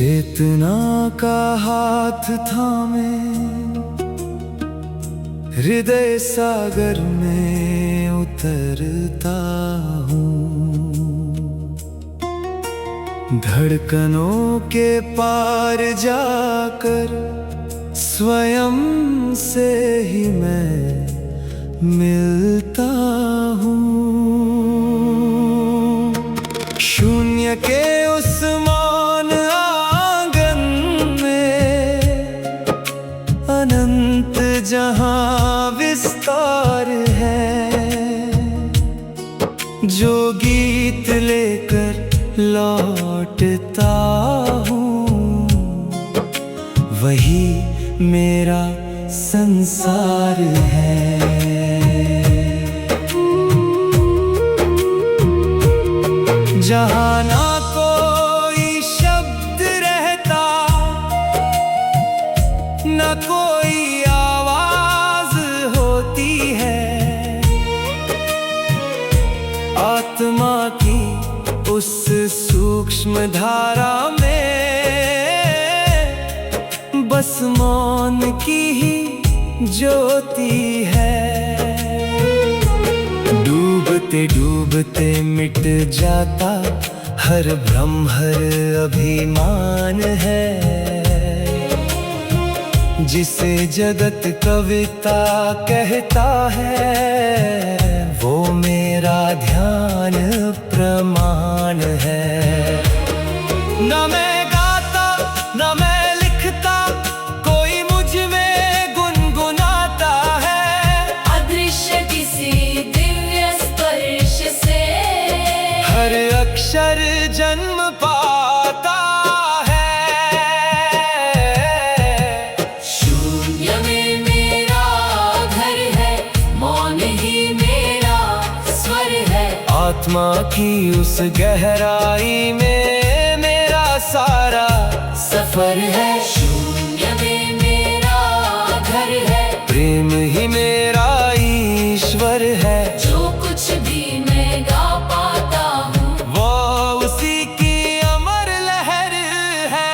चेतना का हाथ थामे हृदय सागर में उतरता हूँ। धड़कनों के पार जाकर स्वयं से ही मैं मिलता हूँ। शून्य के उस मौन आंगन में अनंत जहां विस्तार है, जो गीत लेकर लौटता हूँ वही मेरा संसार है। जहाँ ना कोई शब्द रहता, न कोई आवाज होती है, आत्मा की उस सूक्ष्म धारा में बस मौन की ही ज्योति है। डूबते डूबते मिट जाता हर भ्रम, हर अभिमान है, जिसे जगत कविता कहता है वो मेरा ध्यान प्रमाण है। न मैं गाता न मैं लिखता, कोई मुझ में गुनगुनाता है, अदृश्य किसी दिव्य स्पर्श से हर अक्षर जन्म पाता है। शून्य में मेरा घर है, मौन ही मेरा स्वर है, आत्मा की उस गहराई में मेरा सारा सफर है। शून्य में मेरा घर है, प्रेम ही मेरा ईश्वर है, जो कुछ भी मैं गा पाता हूँ वो उसी की अमर लहर है।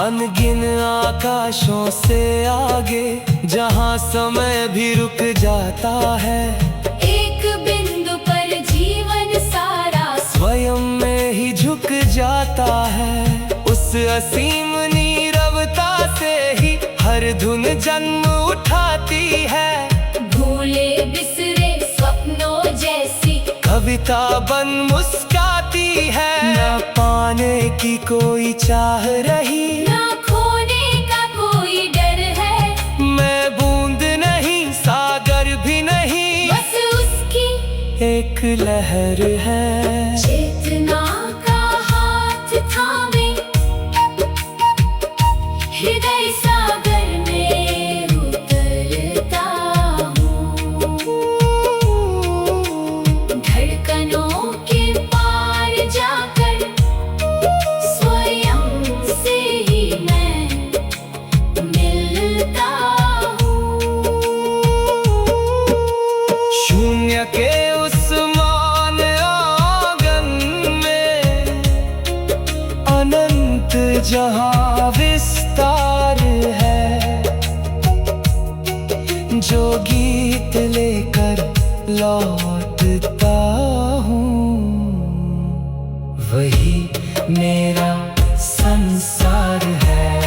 अनगिन आकाशों से आगे जहाँ समय भी रुक जाता है, एक बिंदु पर जीवन सारा स्वयं में ही झुक जाता है। उस असीम नीरवता से ही हर धुन जन्म उठाती है, भूले बिसरे स्वप्नों जैसी कविता बन मुस्काती है। न पाने की कोई चाह रही, ना खोने का कोई डर है, मैं बूंद नहीं सागर भी नहीं, बस उसकी एक लहर है। चेतना का हाथ थामे हृदय सागर में उतरता हूँ। धड़कनों के पार जाकर स्वयं से ही मैं मिलता हूँ। शून्य के उस मौन आंगन में अनंत जहां विस्तार है, जो गीत लेकर लौटता हूँ वही मेरा संसार है।